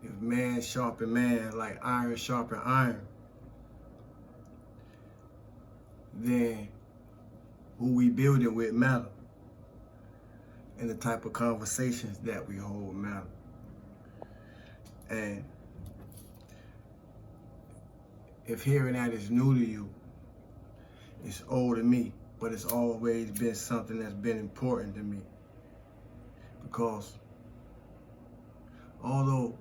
if man sharpen man like iron sharpen iron, then who we building with matter, and the type of conversations that we hold matter. And if hearing that is new to you, it's old to me, but it's always been something that's been important to me. Because although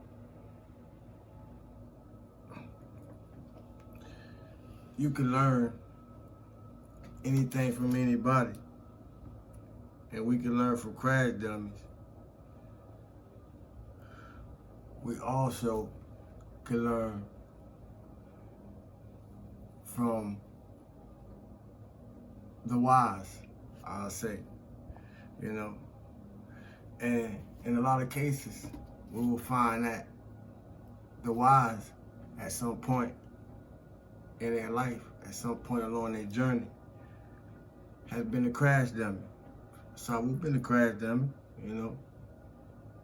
you can learn anything from anybody, and we can learn from crash dummies, we also can learn from the wise, I'll say, you know. And in a lot of cases, we will find that the wise, at some point in their life, at some point along their journey, has been a crash dummy. So we've been a crash dummy, you know.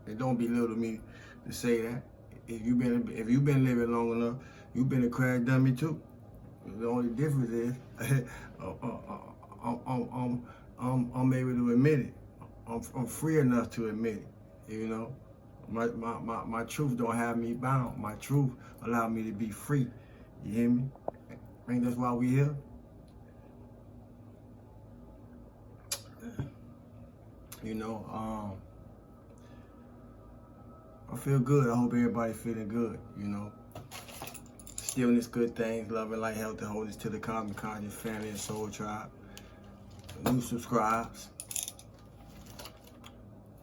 It don't belittle me to say that. If you've been living long enough, you've been a crash dummy too. The only difference is I'm able to admit it. I'm free enough to admit it. You know, my truth don't have me bound. My truth allow me to be free. You hear me? I think that's why we here. You know, I feel good. I hope everybody feeling good, you know. Stillness, good things, love and light, health, and wholeness to the Cosmic Conscious family and soul tribe. New subscribes,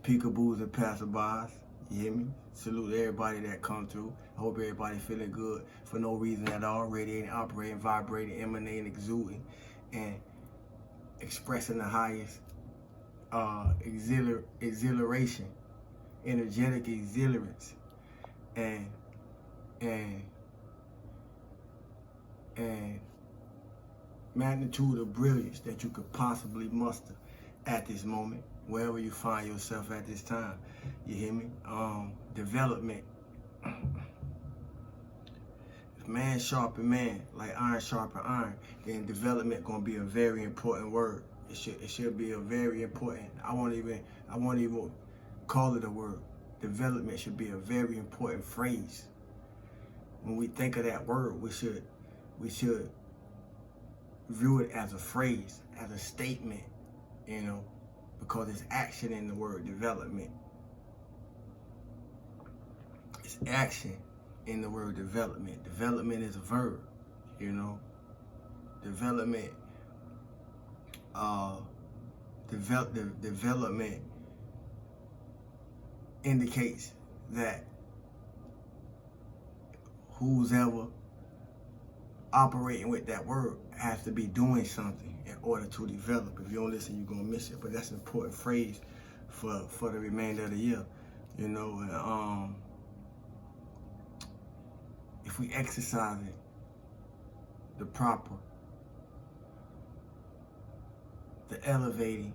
peekaboos and passerbys, you hear me? Salute everybody that come through. I hope everybody feeling good for no reason at all, radiating, operating, vibrating, emanating, exuding, and expressing the highest exhilaration, energetic exhilarance, and magnitude of brilliance that you could possibly muster at this moment, wherever you find yourself at this time. You hear me? Development. If man sharpen man, like iron sharpen iron, then development gonna be a very important word. It should be a very important. I won't even call it a word. Development should be a very important phrase. When we think of that word, we should view it as a phrase, as a statement, you know, because it's action in the word development. It's action in the word development. Development is a verb, you know. Development, development indicates that who's ever operating with that word has to be doing something in order to develop. If you don't listen, you're gonna miss it. But that's an important phrase for the remainder of the year, you know. And, if we exercise it the proper, the elevating,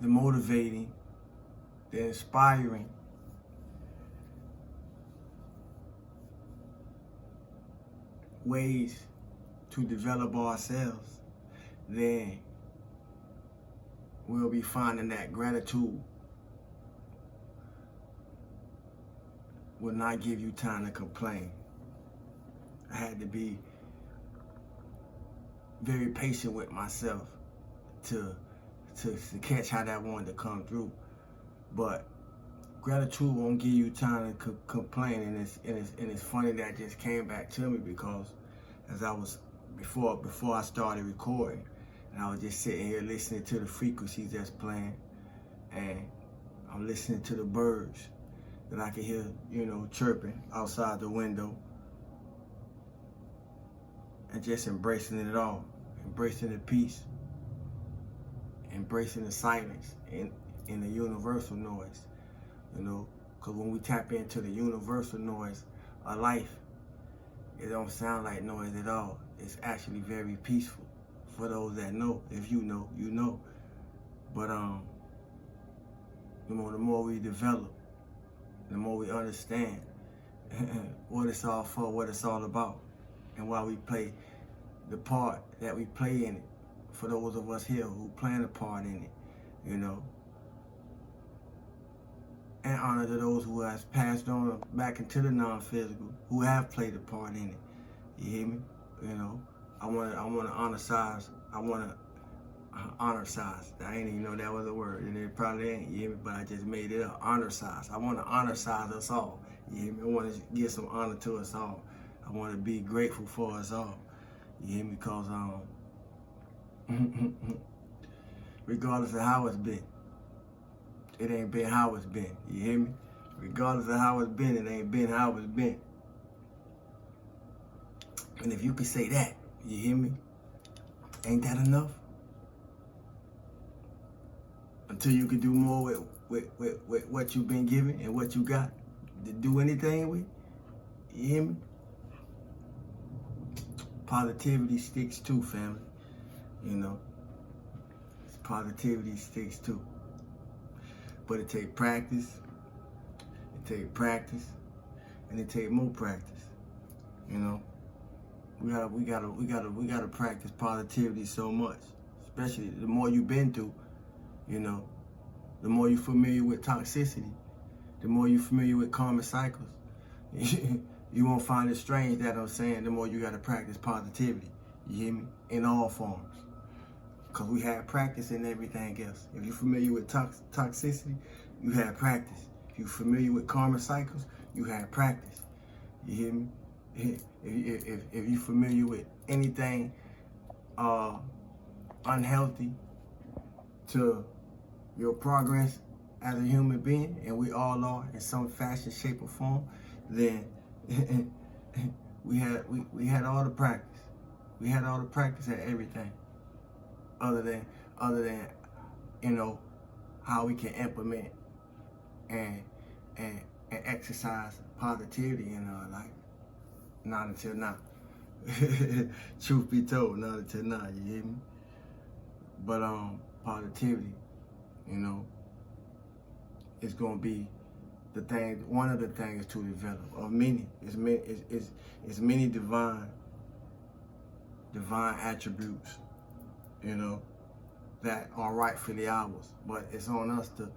the motivating, the inspiring, ways to develop ourselves, then we'll be finding that gratitude will not give you time to complain. I had to be very patient with myself to catch how that wanted to come through. But gratitude won't give you time to complain, and it's funny that just came back to me, because as I was before I started recording, and I was just sitting here listening to the frequencies that's playing, and I'm listening to the birds that I can hear, you know, chirping outside the window, and just embracing it all, embracing the peace, embracing the silence in the universal noise, you know, because when we tap into the universal noise of life, it don't sound like noise at all. It's actually very peaceful. For those that know, if you know, you know. But the more we develop, the more we understand what it's all for, what it's all about, and why we play the part that we play in it. For those of us here who playing a part in it, you know. And honor to those who has passed on back into the non-physical, who have played a part in it. You hear me? You know, I want to honor size. I want to honor size. I ain't even know that was a word, and it probably ain't. You hear me? But I just made it up. Honor size. I want to honor size us all. You hear me? I want to give some honor to us all. I want to be grateful for us all. You hear me? Because regardless of how it's been, it ain't been how it's been. You hear me? Regardless of how it's been, it ain't been how it's been. And if you can say that, you hear me? Ain't that enough? Until you can do more with what you've been given and what you got to do anything with. You hear me? Positivity sticks too, family. You know? Positivity sticks too. But it take practice, and it take more practice. You know, we gotta practice positivity so much, especially the more you've been through. You know, the more you're familiar with toxicity, the more you're familiar with karmic cycles. You won't find it strange that I'm saying the more you gotta practice positivity. You hear me? In all forms. Because we have practice in everything else. If you're familiar with toxicity, you have practice. If you're familiar with karma cycles, you have practice. You hear me? If you're familiar with anything unhealthy to your progress as a human being, and we all are in some fashion, shape, or form, then we had all the practice. We had all the practice at everything. Other than, you know, how we can implement and exercise positivity in our life. Not until now. Truth be told, not until now, you hear me? But positivity, you know, is gonna be the thing, one of the things to develop, or many. It's many divine attributes, you know, that are rightfully ours. But it's on us to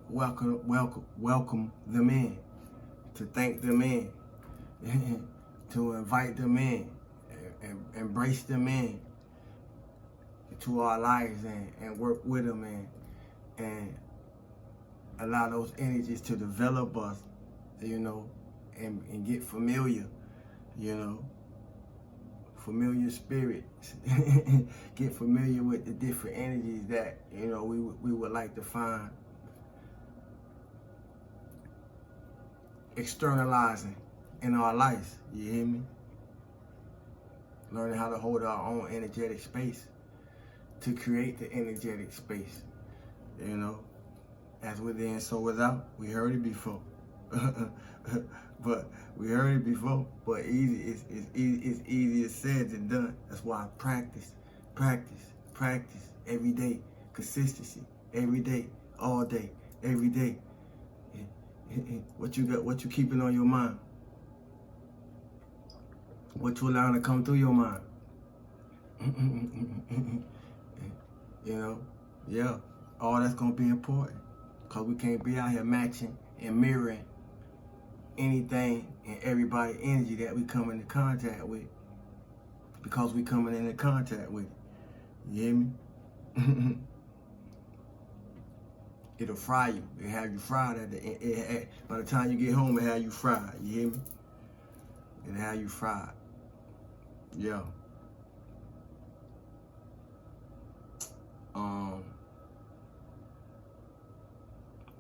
welcome them in, to thank them in, to invite them in, and embrace them in to our lives, and work with them, and allow those energies to develop us, you know, and get familiar, you know. Familiar spirits. Get familiar with the different energies that, you know, we would like to find externalizing in our lives. You hear me? Learning how to hold our own energetic space to create the energetic space. You know, as within, so without. We heard it before. But we heard it before. But it's easier said than done. That's why I practice every day. Consistency every day, all day, every day. What you got? What you keeping on your mind? What you allowing to come through your mind? You know, yeah. All that's gonna be important, cause we can't be out here matching and mirroring anything and everybody energy that we come into contact with, because we coming into contact with it. You hear me? It'll fry you. It'll have you fried by the time you get home. It'll have you fried. You hear me? It'll have you fried. Yeah.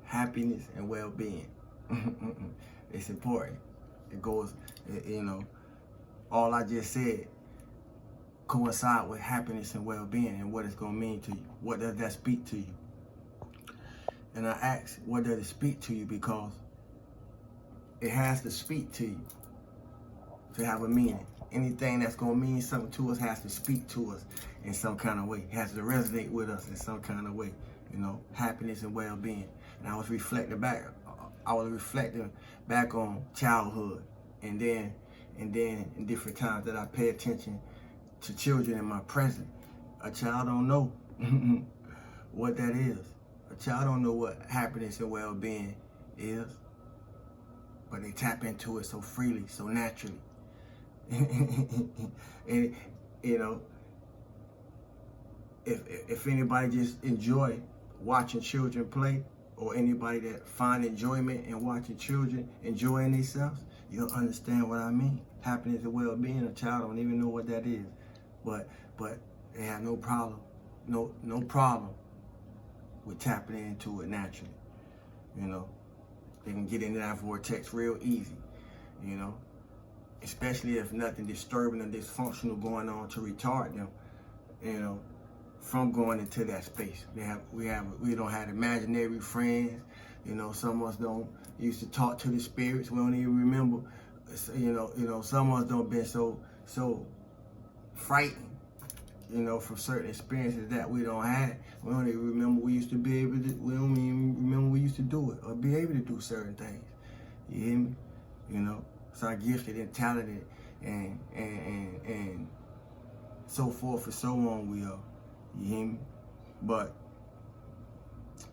Happiness and well-being. It's important. It goes, you know, all I just said coincide with happiness and well-being and what it's going to mean to you. What does that speak to you? And I ask, what does it speak to you? Because it has to speak to you to have a meaning. Anything that's going to mean something to us has to speak to us in some kind of way. It has to resonate with us in some kind of way. you know, happiness and well-being. And I was reflecting back on childhood, and then in different times that I pay attention to children in my present. A child don't know what that is. A child don't know what happiness and well-being is, but they tap into it so freely, so naturally. And you know, if anybody just enjoy watching children play, or anybody that find enjoyment in watching children enjoying themselves, you'll understand what I mean. Happiness and well-being, a child don't even know what that is, but they have no problem with tapping into it naturally. You know, they can get into that vortex real easy, you know, especially if nothing disturbing or dysfunctional going on to retard them, you know, from going into that space. We don't have imaginary friends. You know, some of us don't used to talk to the spirits. We don't even remember. You know, some of us don't been so frightened, you know, from certain experiences that we don't have. We don't even remember we used to be able to. We don't even remember we used to do it or be able to do certain things. You hear me? You know, so I'm gifted and talented and so forth and so on. We are. You hear me? But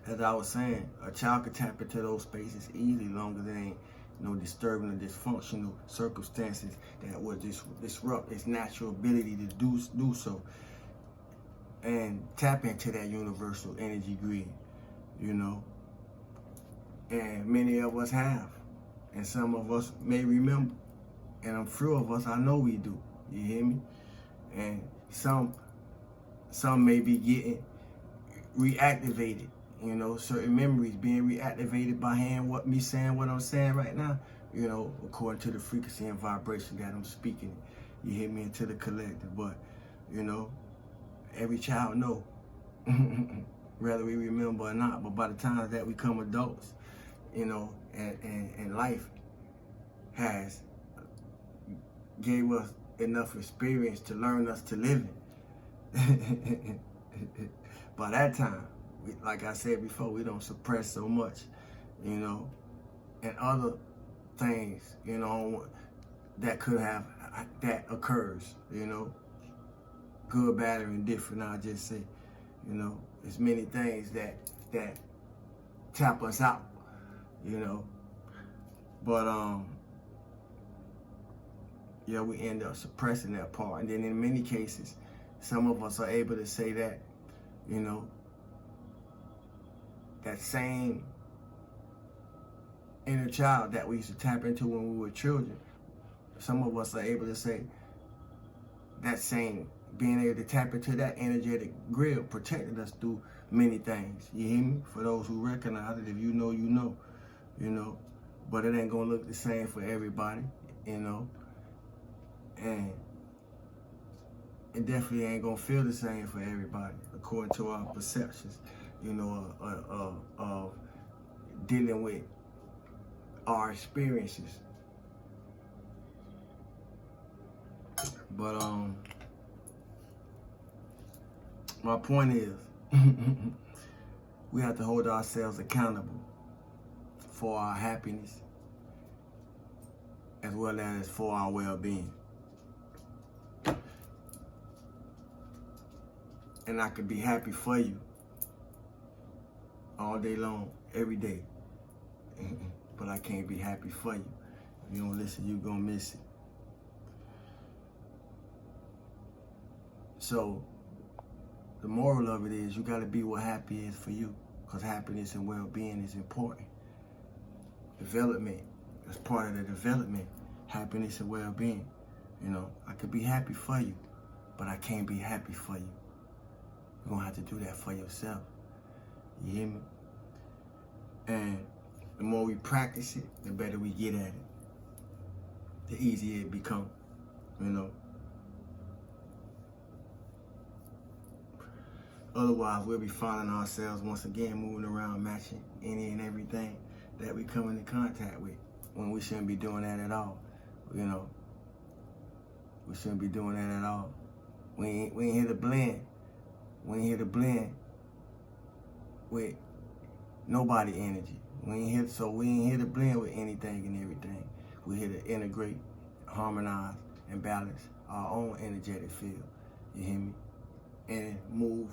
as I was saying, a child could tap into those spaces easily, long as there ain't no disturbing or dysfunctional circumstances that would disrupt its natural ability to do so, and tap into that universal energy grid, you know. And many of us have, and some of us may remember, and I'm sure of us, I know we do. You hear me? And some may be getting reactivated, you know, certain memories being reactivated by me saying what I'm saying right now, you know, according to the frequency and vibration that I'm speaking. You hear me, into the collective. But, you know, every child know, whether we remember or not. But by the time that we become adults, you know, and life has gave us enough experience to learn us to live it. By that time, like I said before, we don't suppress so much, you know, and other things, you know, that occurs, you know, good, bad, or indifferent. I'll just say, you know, there's many things that tap us out, you know, but yeah, we end up suppressing that part. And then in many cases, some of us are able to say that, you know, that same inner child that we used to tap into when we were children, some of us are able to say that same being able to tap into that energetic grid protected us through many things. You hear me? For those who recognize it, if you know, you know, you know. But it ain't gonna look the same for everybody, you know. And it definitely ain't gonna feel the same for everybody, according to our perceptions, you know, of dealing with our experiences. But my point is, we have to hold ourselves accountable for our happiness as well as for our well-being. And I could be happy for you all day long, every day. But I can't be happy for you. If you don't listen, you're gonna miss it. So the moral of it is, you gotta be what happy is for you, because happiness and well-being is important. Development is part of the development, happiness and well-being. You know, I could be happy for you, but I can't be happy for you. You're gonna have to do that for yourself. You hear me? And the more we practice it, the better we get at it. The easier it becomes, you know. Otherwise, we'll be finding ourselves once again moving around, matching any and everything that we come into contact with, when we shouldn't be doing that at all. You know, we shouldn't be doing that at all. We ain't here to blend. We ain't here to blend with nobody energy. We ain't here to blend with anything and everything. We're here to integrate, harmonize, and balance our own energetic field. You hear me? And move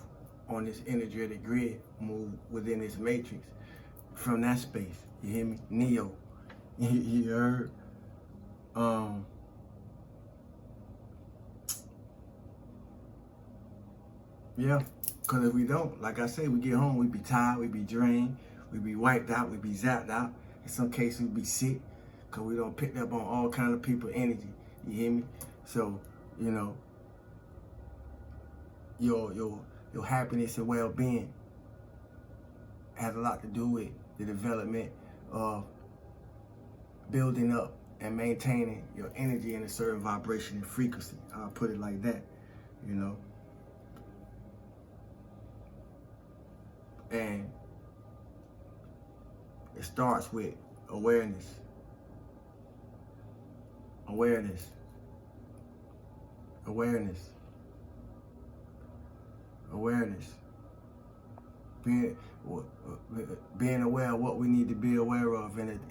on this energetic grid, move within this matrix from that space. You hear me? Neo. You heard? Yeah, because if we don't, like I say, we get home, we be tired, we be drained, we be wiped out, we be zapped out. In some cases, we be sick because we don't pick up on all kind of people energy. You hear me? So, you know, your happiness and well-being has a lot to do with the development of building up and maintaining your energy in a certain vibration and frequency. I'll put it like that, you know. And it starts with awareness. Awareness. Awareness. Awareness. Being aware of what we need to be aware of in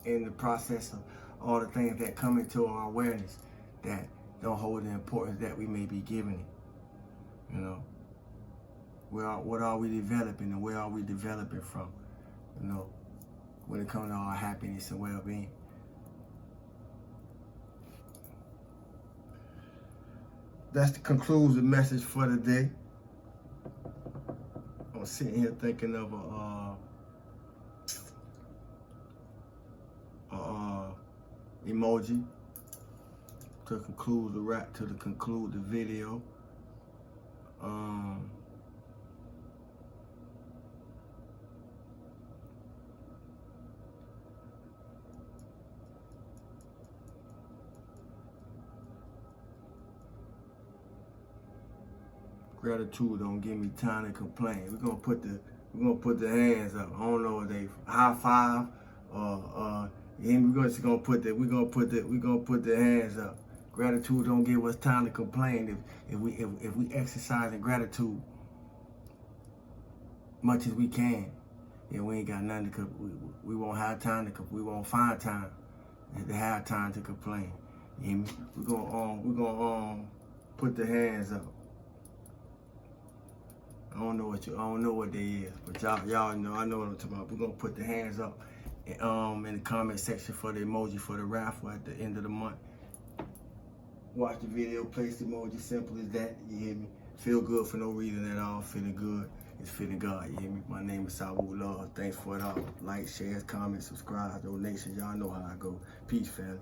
the process of all the things that come into our awareness that don't hold the importance that we may be giving it. You know. What are we developing and where are we developing from? You know, when it comes to our happiness and well-being. That's the conclusive message for the day. I'm sitting here thinking of a emoji to conclude the video. Gratitude don't give me time to complain. We're gonna put the hands up. I don't know if they high five or we're just gonna put the hands up. Gratitude don't give us time to complain. If we exercise in gratitude much as we can, and we ain't got nothing to we won't have time we won't find time to have time to complain. You hear me? We're gonna put the hands up. I don't know what they is, but y'all know, I know what I'm talking about. We're gonna put the hands up in the comment section for the emoji for the raffle at the end of the month. Watch the video, place the emoji, simple as that, you hear me? Feel good for no reason at all, feeling good is feeling God, you hear me? My name is Sabu Love, thanks for it all. Like, share, comment, subscribe, donations, y'all know how I go. Peace, family.